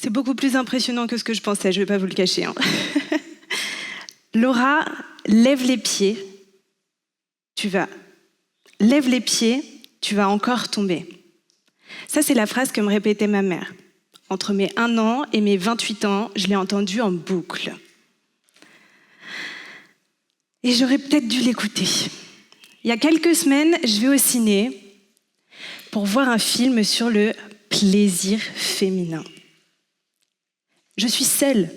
C'est beaucoup plus impressionnant que ce que je pensais, je ne vais pas vous le cacher. Hein. Laura, lève les pieds, lève les pieds, tu vas encore tomber. Ça, c'est la phrase que me répétait ma mère. Entre mes 1 an et mes 28 ans, je l'ai entendue en boucle. Et j'aurais peut-être dû l'écouter. Il y a quelques semaines, je vais au ciné pour voir un film sur le plaisir féminin. Je suis seule.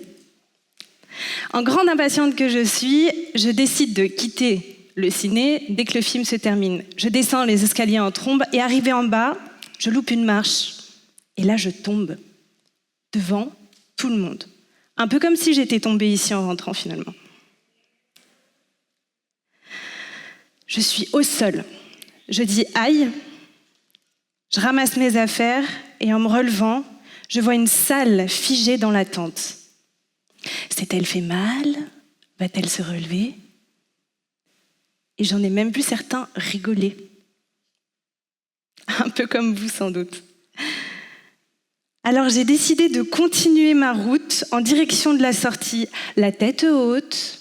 En grande impatiente que je suis, je décide de quitter le ciné dès que le film se termine. Je descends les escaliers en trombe et arrivé en bas, je loupe une marche. Et là, je tombe devant tout le monde. Un peu comme si j'étais tombée ici en rentrant finalement. Je suis au sol. Je dis aïe. Je ramasse mes affaires et en me relevant, je vois une salle figée dans l'attente. S'est-elle fait mal? Va-t-elle se relever? Et j'en ai même vu certains rigoler. Un peu comme vous sans doute. Alors j'ai décidé de continuer ma route en direction de la sortie, la tête haute,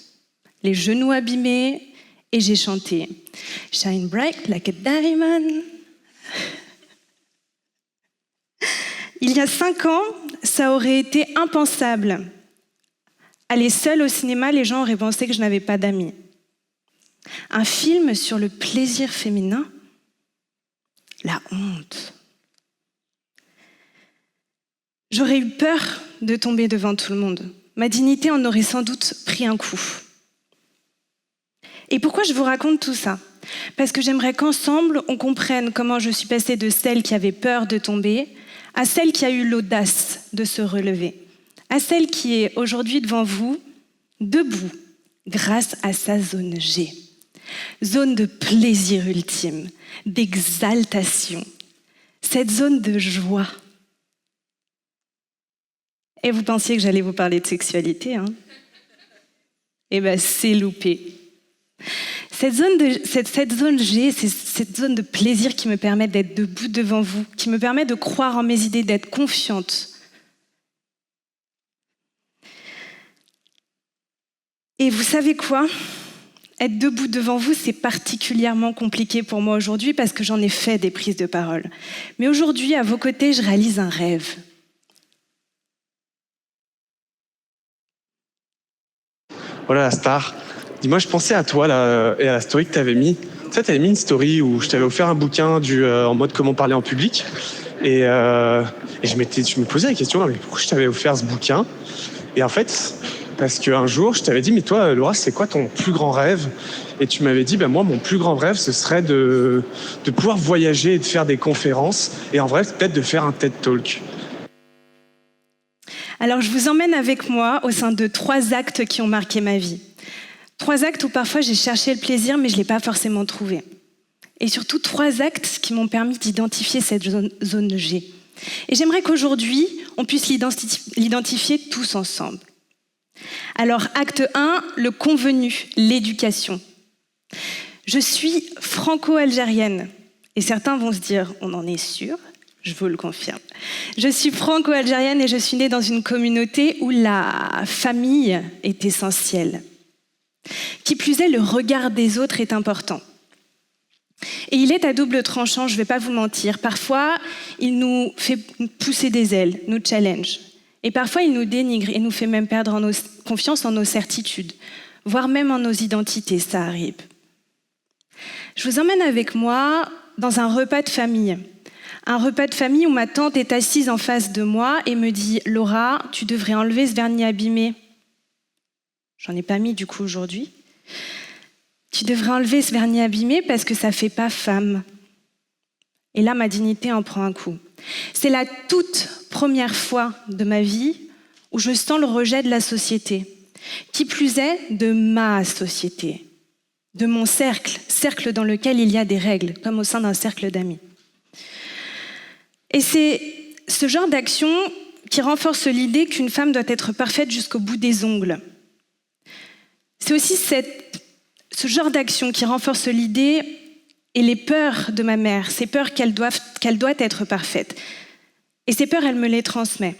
les genoux abîmés, et j'ai chanté « Shine bright like a diamond ». Il y a 5 ans, ça aurait été impensable. Aller seule au cinéma, les gens auraient pensé que je n'avais pas d'amis. Un film sur le plaisir féminin? La honte. J'aurais eu peur de tomber devant tout le monde. Ma dignité en aurait sans doute pris un coup. Et pourquoi je vous raconte tout ça? Parce que j'aimerais qu'ensemble, on comprenne comment je suis passée de celle qui avait peur de tomber à celle qui a eu l'audace de se relever, à celle qui est aujourd'hui devant vous, debout, grâce à sa zone G. Zone de plaisir ultime, d'exaltation, cette zone de joie. Et vous pensiez que j'allais vous parler de sexualité, hein? Eh bien, c'est loupé. Cette zone G, c'est cette zone de plaisir qui me permet d'être debout devant vous, qui me permet de croire en mes idées, d'être confiante. Et vous savez quoi? Être debout devant vous, c'est particulièrement compliqué pour moi aujourd'hui parce que j'en ai fait des prises de parole. Mais aujourd'hui, à vos côtés, je réalise un rêve. Voilà la star. Dis-moi, je pensais à toi là, et à la story que tu avais mis. Tu sais, tu avais mis une story où je t'avais offert un bouquin en mode comment parler en public. Et je me posais la question, mais pourquoi je t'avais offert ce bouquin? Et en fait, parce qu'un jour, je t'avais dit, mais toi, Laura, c'est quoi ton plus grand rêve? Et tu m'avais dit, moi, mon plus grand rêve, ce serait de pouvoir voyager et de faire des conférences. Et en vrai, peut-être de faire un TED Talk. Alors, je vous emmène avec moi au sein de 3 actes qui ont marqué ma vie. 3 actes où parfois j'ai cherché le plaisir, mais je ne l'ai pas forcément trouvé. Et surtout 3 actes qui m'ont permis d'identifier cette zone G. Et j'aimerais qu'aujourd'hui, on puisse l'identifier tous ensemble. Alors, acte 1, le convenu, l'éducation. Je suis franco-algérienne. Et certains vont se dire, on en est sûr? Je vous le confirme. Je suis franco-algérienne et je suis née dans une communauté où la famille est essentielle. Qui plus est, le regard des autres est important. Et il est à double tranchant, je ne vais pas vous mentir. Parfois, il nous fait pousser des ailes, nous challenge. Et parfois, il nous dénigre et nous fait même perdre confiance en nos certitudes, voire même en nos identités, ça arrive. Je vous emmène avec moi dans un repas de famille. Un repas de famille où ma tante est assise en face de moi et me dit « Laura, tu devrais enlever ce vernis abîmé. » J'en ai pas mis du coup aujourd'hui. « Tu devrais enlever ce vernis abîmé parce que ça fait pas femme. » Et là, ma dignité en prend un coup. C'est la toute première fois de ma vie où je sens le rejet de la société. Qui plus est, de ma société. De mon cercle dans lequel il y a des règles, comme au sein d'un cercle d'amis. Et c'est ce genre d'action qui renforce l'idée qu'une femme doit être parfaite jusqu'au bout des ongles. C'est aussi ce genre d'action qui renforce l'idée et les peurs de ma mère, ces peurs qu'elle doit être parfaite. Et ces peurs, elle me les transmet.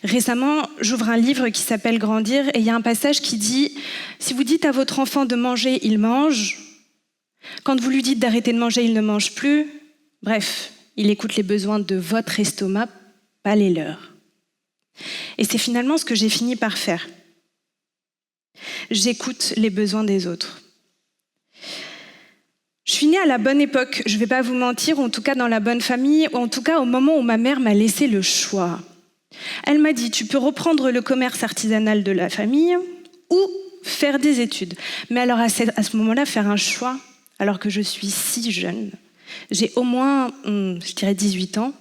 Récemment, j'ouvre un livre qui s'appelle « Grandir » et il y a un passage qui dit « Si vous dites à votre enfant de manger, il mange. Quand vous lui dites d'arrêter de manger, il ne mange plus. Bref, il écoute les besoins de votre estomac, pas les leurs. » Et c'est finalement ce que j'ai fini par faire. J'écoute les besoins des autres. Je suis née à la bonne époque, je ne vais pas vous mentir, en tout cas dans la bonne famille, ou en tout cas au moment où ma mère m'a laissé le choix. Elle m'a dit, tu peux reprendre le commerce artisanal de la famille ou faire des études. Mais alors à ce moment-là, faire un choix, alors que je suis si jeune, j'ai au moins, je dirais 18 ans,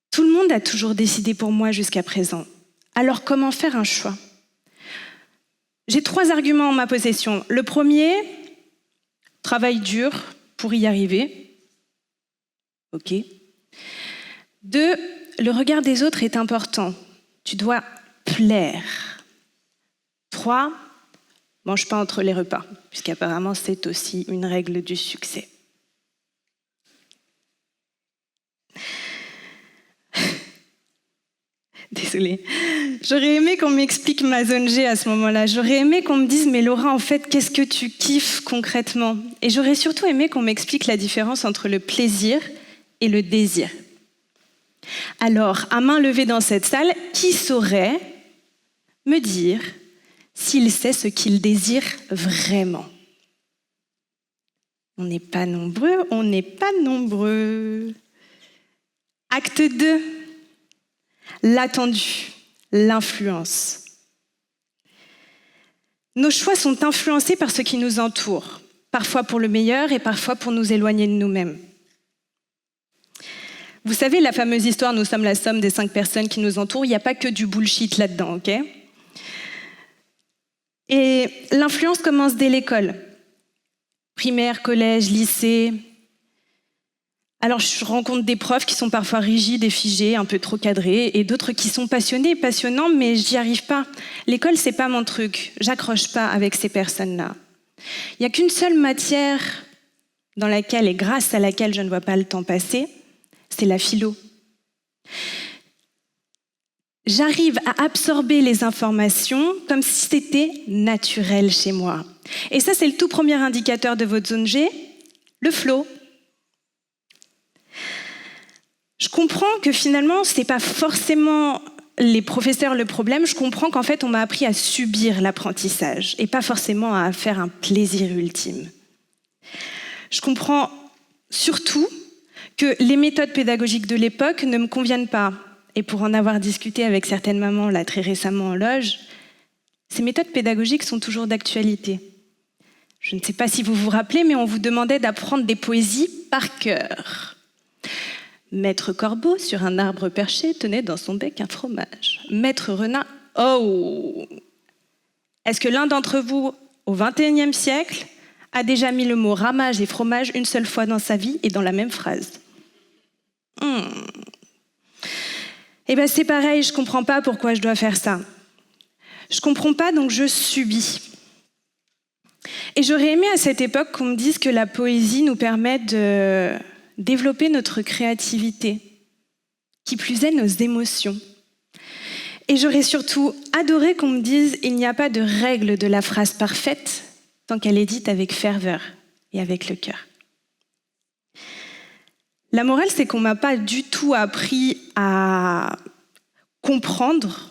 tout le monde a toujours décidé pour moi jusqu'à présent. Alors comment faire un choix ? J'ai 3 arguments en ma possession. Le premier, travail dur pour y arriver. Ok. 2, le regard des autres est important. Tu dois plaire. 3, mange pas entre les repas, puisqu'apparemment c'est aussi une règle du succès. Désolée. J'aurais aimé qu'on m'explique ma zone G à ce moment-là. J'aurais aimé qu'on me dise « Mais Laura, en fait, qu'est-ce que tu kiffes concrètement ?» Et j'aurais surtout aimé qu'on m'explique la différence entre le plaisir et le désir. Alors, à main levée dans cette salle, qui saurait me dire s'il sait ce qu'il désire vraiment ? On n'est pas nombreux, on n'est pas nombreux. Acte 2. L'attendu, l'influence. Nos choix sont influencés par ce qui nous entoure, parfois pour le meilleur et parfois pour nous éloigner de nous-mêmes. Vous savez, la fameuse histoire « Nous sommes la somme des 5 personnes qui nous entourent », il n'y a pas que du bullshit là-dedans, ok ? Et l'influence commence dès l'école. Primaire, collège, lycée. Alors, je rencontre des profs qui sont parfois rigides et figés, un peu trop cadrés, et d'autres qui sont passionnés et passionnants, mais j'y arrive pas. L'école, c'est pas mon truc. J'accroche pas avec ces personnes-là. Il n'y a qu'une seule matière dans laquelle et grâce à laquelle je ne vois pas le temps passer, c'est la philo. J'arrive à absorber les informations comme si c'était naturel chez moi. Et ça, c'est le tout premier indicateur de votre zone G, le flow. Je comprends que finalement, ce n'est pas forcément les professeurs le problème. Je comprends qu'en fait, on m'a appris à subir l'apprentissage et pas forcément à faire un plaisir ultime. Je comprends surtout que les méthodes pédagogiques de l'époque ne me conviennent pas. Et pour en avoir discuté avec certaines mamans là très récemment en loge, ces méthodes pédagogiques sont toujours d'actualité. Je ne sais pas si vous vous rappelez, mais on vous demandait d'apprendre des poésies par cœur. Maître Corbeau, sur un arbre perché, tenait dans son bec un fromage. Maître Renard, oh! Est-ce que l'un d'entre vous, au XXIe siècle, a déjà mis le mot ramage et fromage une seule fois dans sa vie et dans la même phrase? Eh bien, c'est pareil, je ne comprends pas pourquoi je dois faire ça. Je ne comprends pas, donc je subis. Et j'aurais aimé à cette époque qu'on me dise que la poésie nous permet de développer notre créativité, qui plus est nos émotions. Et j'aurais surtout adoré qu'on me dise « il n'y a pas de règle de la phrase parfaite tant qu'elle est dite avec ferveur et avec le cœur ». La morale, c'est qu'on ne m'a pas du tout appris à comprendre,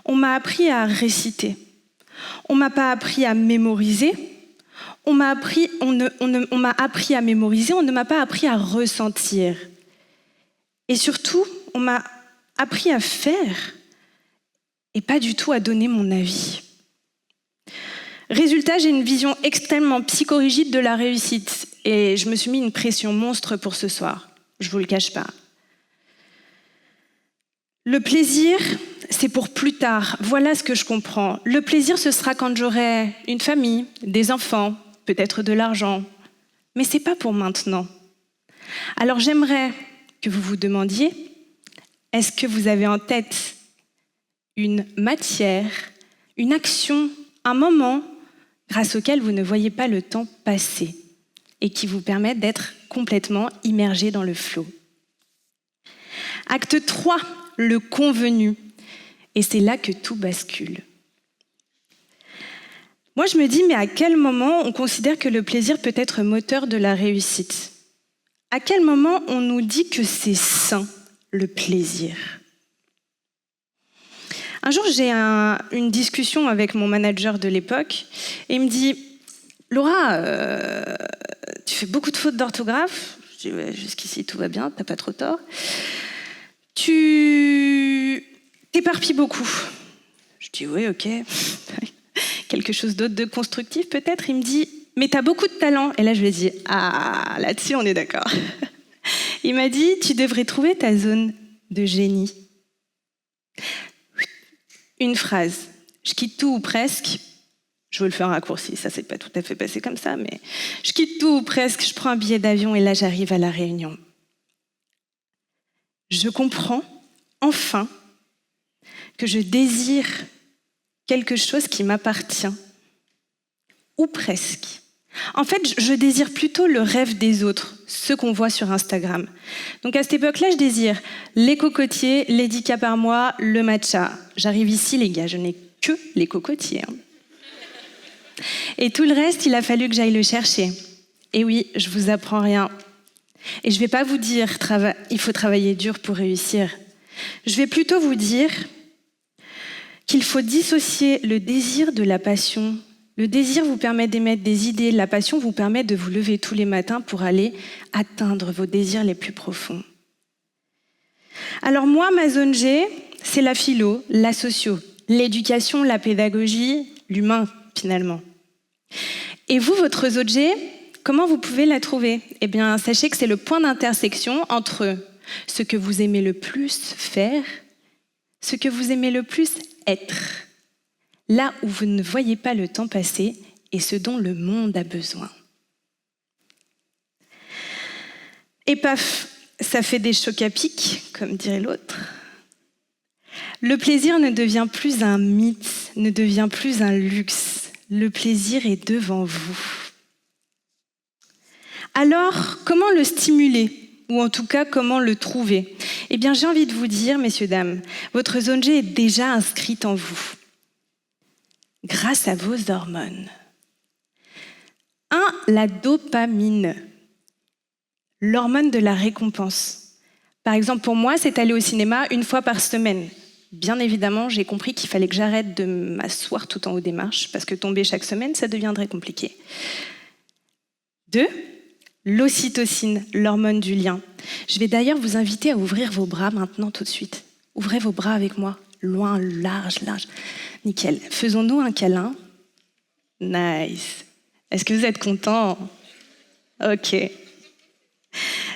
on m'a appris à réciter. On ne m'a pas appris à mémoriser, on m'a appris à mémoriser, on ne m'a pas appris à ressentir. Et surtout, on m'a appris à faire et pas du tout à donner mon avis. Résultat, j'ai une vision extrêmement psychorigide de la réussite et je me suis mis une pression monstre pour ce soir, je ne vous le cache pas. Le plaisir, c'est pour plus tard. Voilà ce que je comprends. Le plaisir, ce sera quand j'aurai une famille, des enfants, peut-être de l'argent. Mais ce n'est pas pour maintenant. Alors j'aimerais que vous vous demandiez, est-ce que vous avez en tête une matière, une action, un moment grâce auquel vous ne voyez pas le temps passer et qui vous permet d'être complètement immergé dans le flow ? Acte 3, le convenu. Et c'est là que tout bascule. Moi, je me dis, mais à quel moment on considère que le plaisir peut être moteur de la réussite ? À quel moment on nous dit que c'est sain, le plaisir ? Un jour, j'ai une discussion avec mon manager de l'époque et il me dit « Laura, tu fais beaucoup de fautes d'orthographe ?» Je dis ouais, « Jusqu'ici, tout va bien, t'as pas trop tort. Tu t'éparpilles beaucoup. » Je dis « Oui, ok. » Quelque chose d'autre de constructif peut-être. Il me dit « Mais t'as beaucoup de talent. » Et là, je lui ai dit « Ah, là-dessus, on est d'accord. » Il m'a dit « Tu devrais trouver ta zone de génie. » Une phrase. Je quitte tout ou presque. Je veux le faire en raccourci, ça s'est pas tout à fait passé comme ça, mais je quitte tout ou presque, je prends un billet d'avion et là j'arrive à La Réunion. Je comprends, enfin, que je désire quelque chose qui m'appartient. Ou presque. En fait, je désire plutôt le rêve des autres, ceux qu'on voit sur Instagram. Donc à cette époque-là, je désire les cocotiers, les 10 cas par mois, le matcha. J'arrive ici, les gars, je n'ai que les cocotiers. Et tout le reste, il a fallu que j'aille le chercher. Et oui, je vous apprends rien. Et je ne vais pas vous dire il faut travailler dur pour réussir. Je vais plutôt vous dire qu'il faut dissocier le désir de la passion. Le désir vous permet d'émettre des idées, la passion vous permet de vous lever tous les matins pour aller atteindre vos désirs les plus profonds. Alors moi, ma zone G, c'est la philo, la socio, l'éducation, la pédagogie, l'humain finalement. Et vous, votre zone G, comment vous pouvez la trouver ? Eh bien, sachez que c'est le point d'intersection entre ce que vous aimez le plus faire, ce que vous aimez le plus être. Là où vous ne voyez pas le temps passer et ce dont le monde a besoin. Et paf, ça fait des chocs à pic, comme dirait l'autre. Le plaisir ne devient plus un mythe, ne devient plus un luxe. Le plaisir est devant vous. Alors, comment le stimuler ? Ou en tout cas, comment le trouver ? Eh bien, j'ai envie de vous dire, messieurs, dames, votre zone G est déjà inscrite en vous. Grâce à vos hormones. 1. La dopamine. L'hormone de la récompense. Par exemple, pour moi, c'est aller au cinéma 1 fois par semaine. Bien évidemment, j'ai compris qu'il fallait que j'arrête de m'asseoir tout en haut des marches, parce que tomber chaque semaine, ça deviendrait compliqué. 2. L'ocytocine, l'hormone du lien. Je vais d'ailleurs vous inviter à ouvrir vos bras maintenant, tout de suite. Ouvrez vos bras avec moi. Loin, large, large. Nickel. Faisons-nous un câlin. Nice. Est-ce que vous êtes contents ? Ok.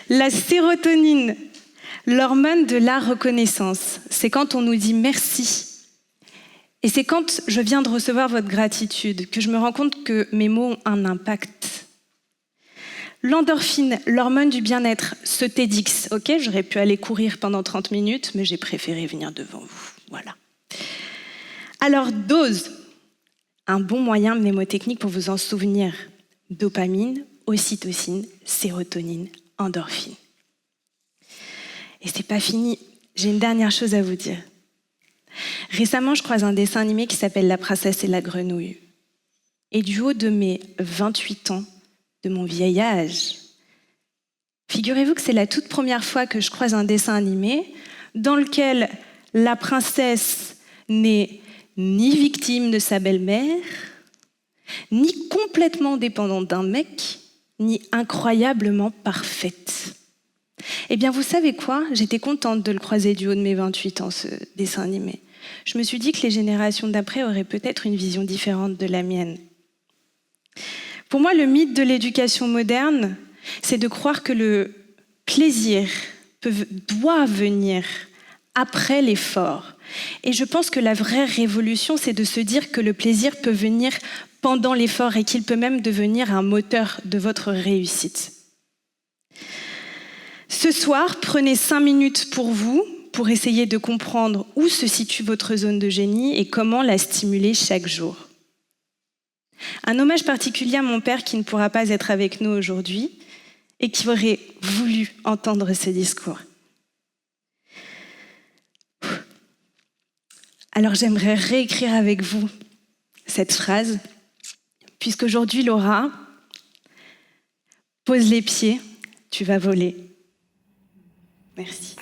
La sérotonine, l'hormone de la reconnaissance. C'est quand on nous dit merci. Et c'est quand je viens de recevoir votre gratitude que je me rends compte que mes mots ont un impact. L'endorphine, l'hormone du bien-être, ce TEDx. Ok, j'aurais pu aller courir pendant 30 minutes, mais j'ai préféré venir devant vous. Voilà. Alors, dose, un bon moyen mnémotechnique pour vous en souvenir. Dopamine, ocytocine, sérotonine, endorphine. Et c'est pas fini, j'ai une dernière chose à vous dire. Récemment, je croise un dessin animé qui s'appelle La princesse et la grenouille. Et du haut de mes 28 ans, de mon vieil âge, figurez-vous que c'est la toute première fois que je croise un dessin animé dans lequel la princesse n'est ni victime de sa belle-mère, ni complètement dépendante d'un mec, ni incroyablement parfaite. Eh bien, vous savez quoi ? J'étais contente de le croiser du haut de mes 28 ans, ce dessin animé. Je me suis dit que les générations d'après auraient peut-être une vision différente de la mienne. Pour moi, le mythe de l'éducation moderne, c'est de croire que le plaisir doit venir après l'effort. Et je pense que la vraie révolution, c'est de se dire que le plaisir peut venir pendant l'effort et qu'il peut même devenir un moteur de votre réussite. Ce soir, prenez 5 minutes pour vous, pour essayer de comprendre où se situe votre zone de génie et comment la stimuler chaque jour. Un hommage particulier à mon père qui ne pourra pas être avec nous aujourd'hui et qui aurait voulu entendre ce discours. Alors j'aimerais réécrire avec vous cette phrase, puisqu'aujourd'hui, Laura, pose les pieds, tu vas voler. Merci.